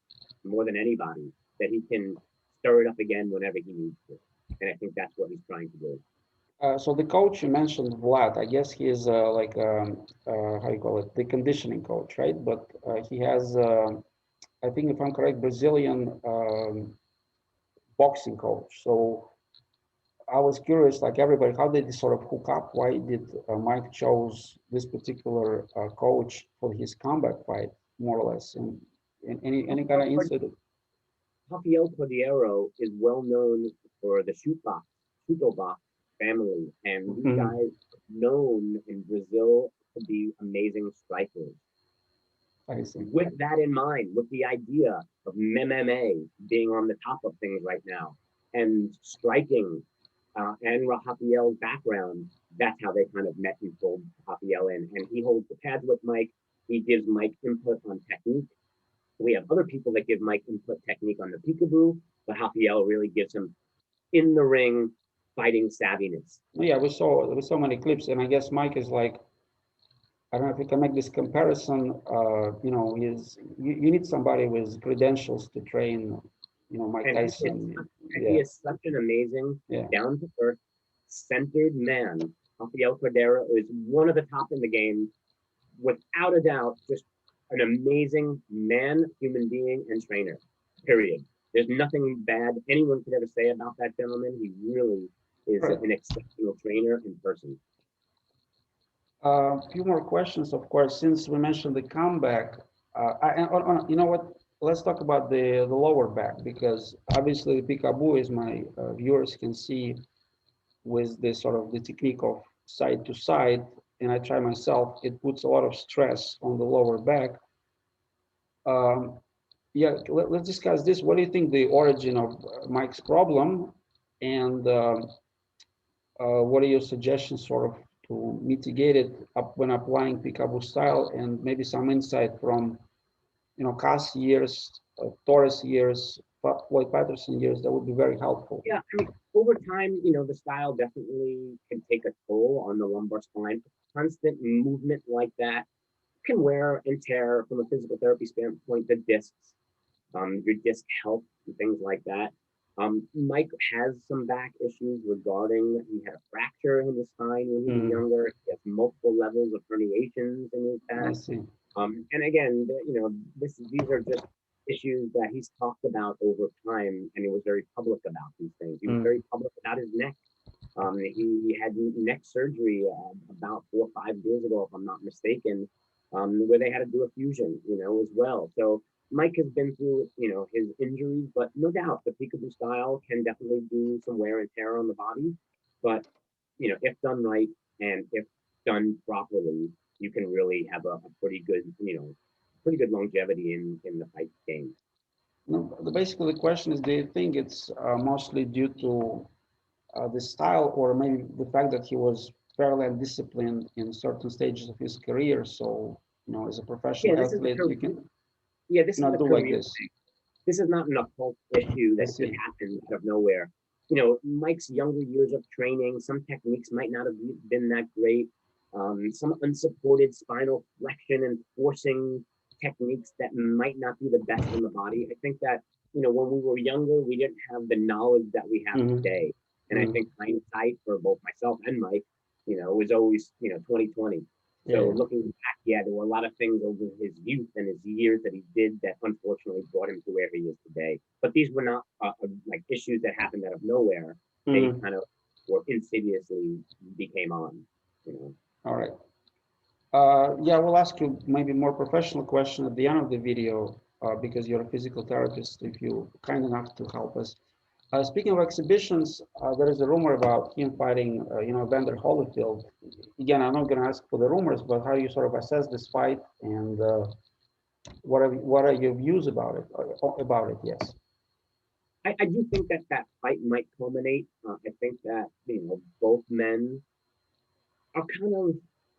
more than anybody that he can stir it up again whenever he needs to. And I think that's what he's trying to do. So the coach you mentioned, Vlad, I guess he is like how you call it, the conditioning coach, right? But he has, I think if I'm correct, Brazilian boxing coach. So I was curious, like everybody, how did they sort of hook up? Why did Mike chose this particular coach for his combat fight, more or less? And any kind of insight? Rafael Cordeiro is well known for the Shuto box family, and these Mhm. guys are known in Brazil to be amazing strikers. I see. With that in mind, with the idea of MMA being on the top of things right now, and striking, and Rafael's background, that's how they kind of met and pulled Rafael in. And he holds the pads with Mike. He gives Mike input on technique. We have other people that give Mike input technique on the peekaboo, but Rafael really gives him in the ring fighting savviness. Yeah, we saw many clips, and I guess Mike is like, I don't know if we can make this comparison. You need somebody with credentials to train, Mike And Tyson. he Yeah, is such an amazing, yeah. down to earth, centered man. Rafael Cordero is one of the top in the game, without a doubt, just an amazing man, human being, and trainer. Period. There's nothing bad anyone could ever say about that gentleman. He really is Right. an exceptional trainer in person. A few more questions, of course, since we mentioned the comeback. You know what? Let's talk about the lower back because obviously the Peekaboo, as my viewers can see, with this sort of the technique of side to side, and I try myself, it puts a lot of stress on the lower back. Um, yeah, let's discuss this. What do you think the origin of Mike's problem, and what are your suggestions sort of to mitigate it up when applying Peekaboo style, and maybe some insight from Cass years, Torres years, Floyd Patterson years, that would be very helpful. Yeah, I mean, over time, the style definitely can take a toll on the lumbar spine. Constant movement like that can wear and tear from a physical therapy standpoint the discs, your disc health and things like that. Mike has some back issues regarding he had a fracture in his spine when he was Mm, younger. He has multiple levels of herniations in his I back. see. And again, these are just issues that he's talked about over time, and he was very public about these things. He was Mm, very public about his neck. He had neck surgery about 4 or 5 years ago, if I'm not mistaken, where they had to do a fusion, as well. So Mike has been through, his injuries, but no doubt the peekaboo style can definitely do some wear and tear on the body. But if done right and if done properly, you can really have a pretty good longevity in the fight game. no, basically, the question is, do you think it's mostly due to the style, or maybe the fact that he was fairly undisciplined in certain stages of his career? So, as a Yeah, professional this is a athlete, you this is cannot a do like career. this. This is not an occult issue I that just see. happened out of nowhere. Mike's younger years of training, some techniques might not have been that great. Some unsupported spinal flexion and forcing techniques that might not be the best on the body. I think that, when we were younger, we didn't have the knowledge that we have Mm-hmm. today. And I Mm-hmm. think hindsight for both myself and Mike, was always, 2020. So Yeah. looking back, yeah, there were a lot of things over his youth and his years that he did that unfortunately brought him to where he is today. But these were not like issues that happened out of nowhere. They Mm-hmm. kind of were insidiously became on. All right. Yeah, we'll ask you maybe more professional question at the end of the video because you're a physical therapist, if you kind enough to help us. Speaking of exhibitions, there is a rumor about him fighting, Vander Holyfield. Again, I'm not going to ask for the rumors, but how do you sort of assess this fight, and what are your views about it? About it, yes. I do think that that fight might culminate. I think that both men are kind of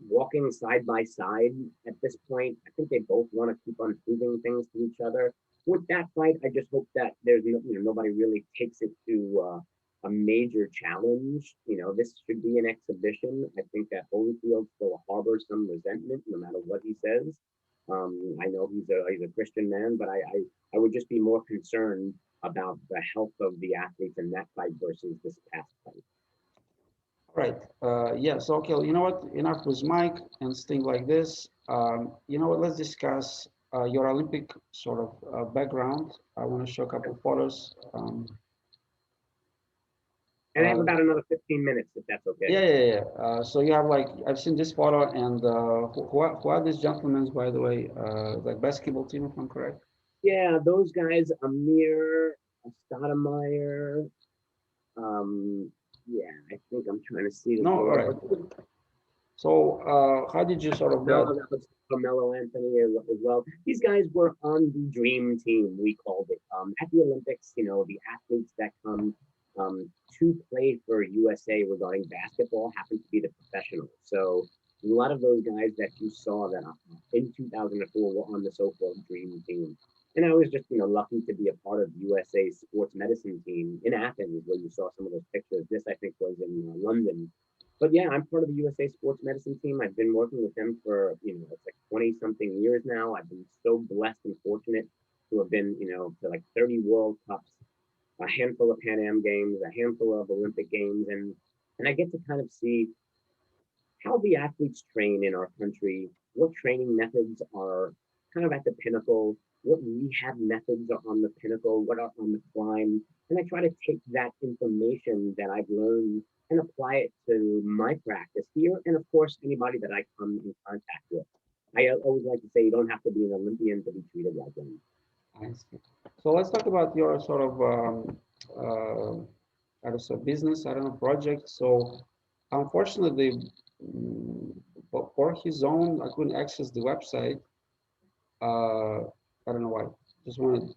walking side by side at this point. I think they both want to keep on proving things to each other. With that fight, I just hope that there's nobody really takes it to a major challenge. This should be an exhibition. I think that Holyfield still harbors some resentment, no matter what he says. I know he's a Christian man, but I would just be more concerned about the health of the athletes in that fight versus this past fight. Right. Yeah. So, okay. You know what? Enough with Mike and things like this. You know what? Let's discuss your Olympic sort of background. I want to show a couple of photos. And I have Uh, about another 15 minutes, if that's okay. yeah, yeah, yeah. So you have like I've seen this photo, and who are these gentlemen, by the way? Like basketball team, if I'm correct. Yeah, those guys, Amir, Stoudemire, yeah, I think I'm trying to see the No, all photo, right. but So how did you sort of get? no, that was Carmelo Anthony as well. These guys were on the dream team, we called it. At the Olympics, the athletes that come to play for USA regarding basketball happen to be the professionals. So a lot of those guys that you saw that in 2004 were on the so-called dream team. And I was just, lucky to be a part of USA's sports medicine team in Athens, where you saw some of those pictures. This, I think, was in London. But yeah, I'm part of the USA sports medicine team. I've been working with them for, it's like 20 something years now. I've been so blessed and fortunate to have been, to like 30 World Cups, a handful of Pan Am games, a handful of Olympic games. And I get to kind of see how the athletes train in our country, what training methods are kind of at the pinnacle, what rehab methods are on the pinnacle, what are on the climb. And I try to take that information that I've learned and apply it to my practice here. And of course, anybody that I come in contact with. I always like to say you don't have to be an Olympian to be treated like one. I see. So let's talk about your sort of I don't know, business, I don't know, project. So unfortunately, for his own, I couldn't access the website. I don't know why. Just wanted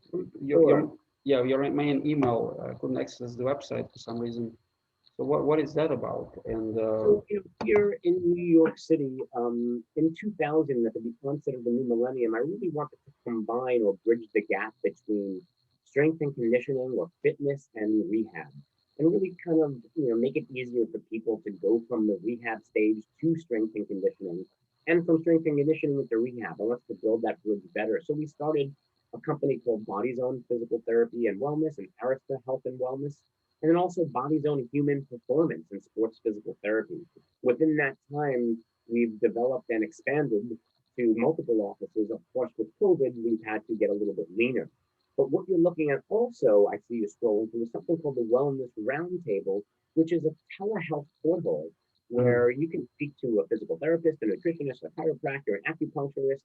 Sure. your main email. I couldn't access the website for some reason. So what is that about? And So, here in New York City, in 2000, at the onset of the new millennium, I really wanted to combine or bridge the gap between strength and conditioning or fitness and rehab, and really kind of, make it easier for people to go from the rehab stage to strength and conditioning, and from strength and conditioning into rehab. I wanted to build that bridge better. So we started a company called Body Zone Physical Therapy and Wellness and Arista Health and Wellness, and then also Body Zone Human Performance and Sports Physical Therapy. Within that time, we've developed and expanded to multiple offices. Of course, with COVID, we've had to get a little bit leaner. But what you're looking at also, I see you scrolling through, is something called the Wellness Roundtable, which is a telehealth portal mm, where you can speak to a physical therapist, a nutritionist, a chiropractor, an acupuncturist,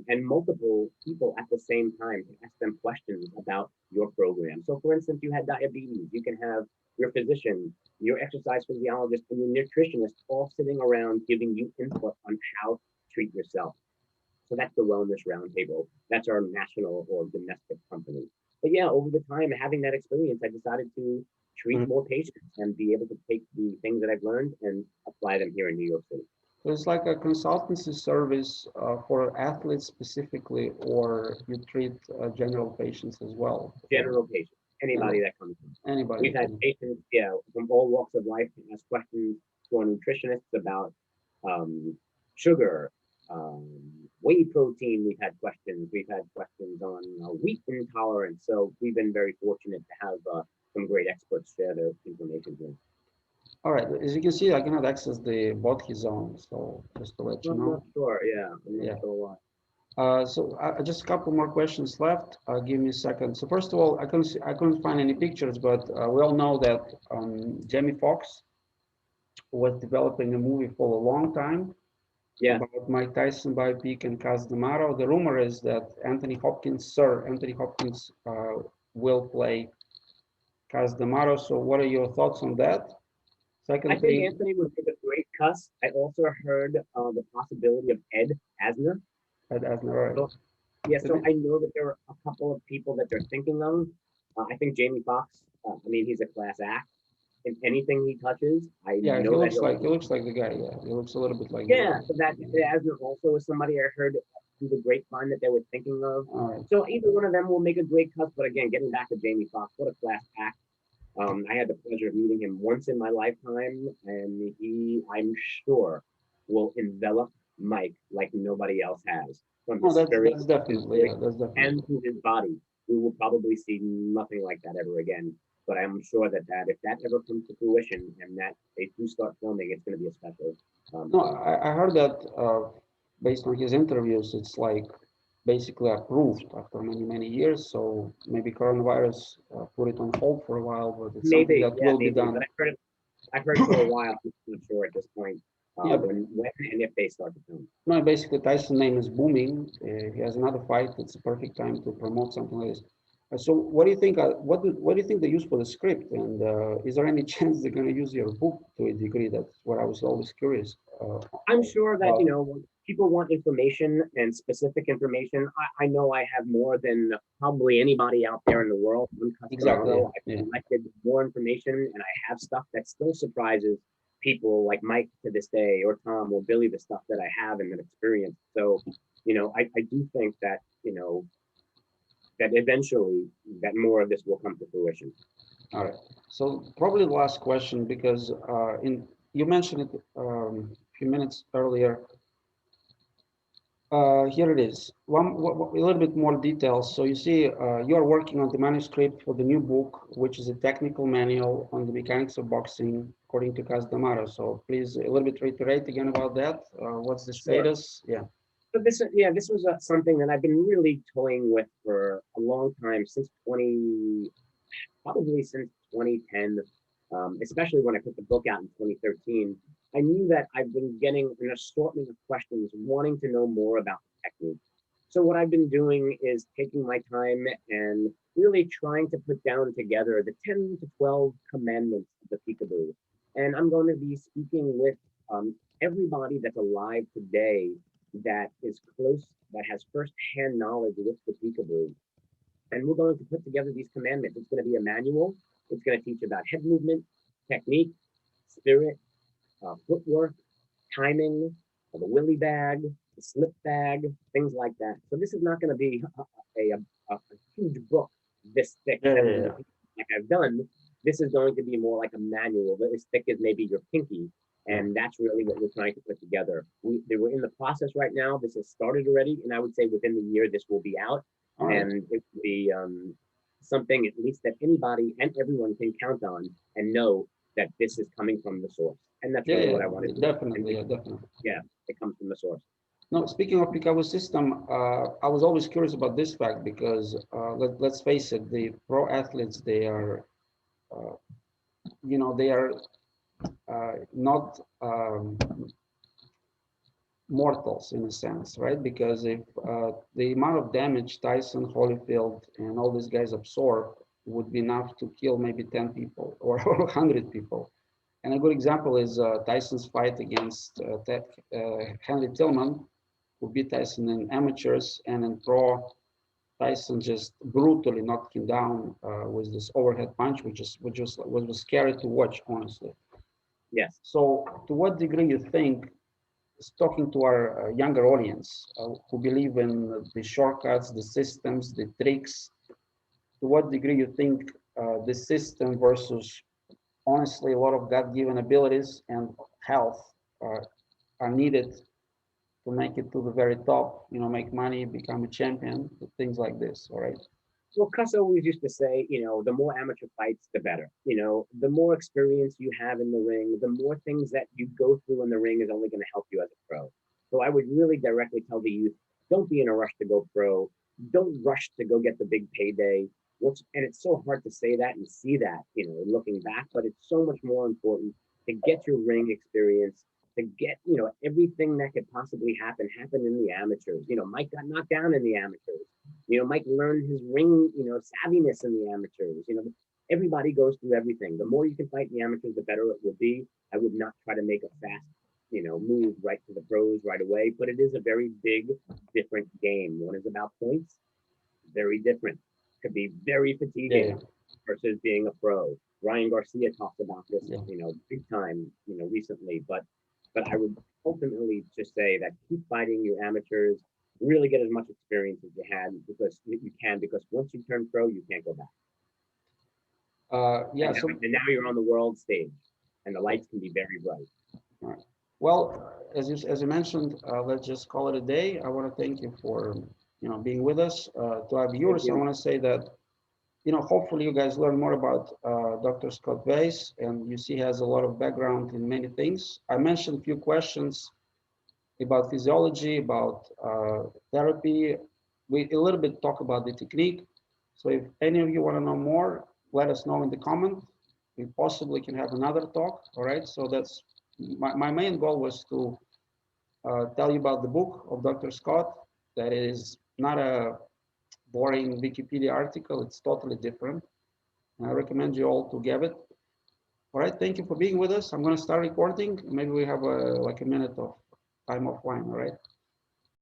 and multiple people at the same time to ask them questions about your program. So, for instance, you had diabetes, you can have your physician, your exercise physiologist, and your nutritionist all sitting around giving you input on how to treat yourself. So that's the Wellness Roundtable. That's our national or domestic company. But yeah, over the time, having that experience, I decided to treat mm. more patients and be able to take the things that I've learned and apply them here in New York City. So it's like a consultancy service for athletes specifically, or you treat general patients as well. General patients, anybody General, that comes in. anybody We've had can. patients, yeah, from all walks of life ask questions to our nutritionists about um, sugar, um, whey protein. We've had questions. We've had questions on wheat intolerance. So we've been very fortunate to have some great experts share their information here. All right, as you can see, I cannot access the bot zone, so just to let you I'm not know. sure. Yeah, I'm not Yeah. sure why. So just a couple more questions left. Give me a second. So first of all, I couldn't find any pictures, but we all know that Jamie Foxx was developing a movie for a long time Yeah, about Mike Tyson biopic and Cas DAmato. The rumor is that Sir Anthony Hopkins, will play Cas DAmato. So what are your thoughts on that? I Second think thing, Anthony would make a great cuss. I also heard the possibility of Ed Asner. Ed Asner, So, yeah, right? so I know that there are a couple of people that they're thinking of. I think Jamie Foxx. I mean, he's a class act in anything he touches. I Yeah, know that he looks like the guy. Yeah, he looks a little bit like the yeah, guy. so that Asner also is somebody I heard through the grapevine that they were thinking of. All right. So either one of them will make a great cuss. But again, getting back to Jamie Foxx, what a class act. I had the pleasure of meeting him once in my lifetime, and he, I'm sure, will envelop Mike like nobody else has from No, his spirit, that's his definitely, voice, yeah, that's and definitely. through his body. We will probably see nothing like that ever again. But I'm sure that if that ever comes to fruition and that they do start filming, it's going to be a special No, film. I heard that based on his interviews, it's like basically approved after many years. So maybe coronavirus put it on hold for a while, but it's something Maybe, that yeah, will be maybe. But done. I've heard for a while. I'm not sure at this point Yeah, when and if they start the film. no, basically Tyson's name is booming. He has another fight. It's a perfect time to promote something like this. So what do you think? What do you think they use for the script? And is there any chance they're going to use your book to a degree? That's what I was always curious I'm sure that, about. when people want information and specific information, I know I have more than probably anybody out there in the world on Exactly. Yeah. Customato. I've Yeah. collected more information and I have stuff that still surprises people like Mike to this day or Tom or Billy, the stuff that I have and that experience. So, I do think that, that eventually that more of this will come to fruition. All right. So probably the last question because in you mentioned it a few minutes earlier. Here it is. A little bit more details. So you see, you are working on the manuscript for the new book, which is a technical manual on the mechanics of boxing, according to Cas D'Amato. So please, a little bit reiterate again about that. What's the Sure. status? Yeah. But this was something that I've been really toying with for a long time probably since 2010, especially when I put the book out in 2013. I knew that I've been getting an assortment of questions wanting to know more about the technique. So what I've been doing is taking my time and really trying to put down together the 10 to 12 commandments of the Peekaboo. And I'm going to be speaking with everybody that's alive today that is close, that has firsthand knowledge with the Peekaboo, and we're going to put together these commandments. It's going to be a manual. It's going to teach about head movement, technique, spirit, footwork, timing, the willy bag, the slip bag, things like that. So this is not going to be a huge book this thick, Yeah, yeah, 70 yeah. pages like I've done. This is going to be more like a manual, as thick as maybe your pinky. Yeah. And that's really what we're trying to put together. We're in the process right now. This has started already. And I would say within the year, this will be out. All right. And it will be something at least that anybody and everyone can count on and know that this is coming from the source. And that's Yeah, really what yeah, I want to do. And definitely, yeah, definitely. yeah, it comes from the source. No, speaking of Peekaboo system, I was always curious about this fact because let's face it, the pro athletes, they are, uh, they are not mortals in a sense, right? Because if the amount of damage Tyson, Holyfield, and all these guys absorb would be enough to kill maybe 10 people or 100 people. And a good example is Tyson's fight against Henry Tillman, who beat Tyson in amateurs, and in pro, Tyson just brutally knocked him down with this overhead punch, which was scary to watch, honestly. Yes. So, to what degree you think, talking to our younger audience who believe in the shortcuts, the systems, the tricks, to what degree you think the system versus honestly a lot of God-given abilities and health uh, are needed to make it to the very top, make money, become a champion, things like this. All right. Well, Cuss always used to say, the more amateur fights, the better. The more experience you have in the ring, the more things that you go through in the ring is only going to help you as a pro. So I would really directly tell the youth, don't be in a rush to go pro. Don't rush to go get the big payday. And it's so hard to say that and see that, looking back, but it's so much more important to get your ring experience, to get, everything that could possibly happen in the amateurs. Mike got knocked down in the amateurs. Mike learned his ring, savviness in the amateurs. Everybody goes through everything. The more you can fight in the amateurs, the better it will be. I would not try to make a fast, move right to the pros right away, but it is a very big, different game. One is about points, very different. Could be very Yeah. fatiguing versus being a pro. Ryan Garcia talked about this, Yeah. big time, recently. But I would ultimately just say that keep fighting your amateurs, really get as much experience as you had because you can, because once you turn pro, you can't go back. Yeah. And now you're on the world stage, and the lights can be very bright. All right. Well, as you mentioned, let's just call it a day. I want to thank you for being with us. To our Thank viewers, I you. want to say that hopefully you guys learn more about Dr. Scott Weiss, and you see he has a lot of background in many things. I mentioned a few questions about physiology, about therapy. We a little bit talk about the technique. So if any of you want to know more, let us know in the comment. We possibly can have another talk. All right. So that's my main goal was to tell you about the book of Dr. Scott. That is not a boring Wikipedia article. It's totally different. And I recommend you all to get it. All right. Thank you for being with us. I'm going to start recording. Maybe we have like a minute of time offline. All right.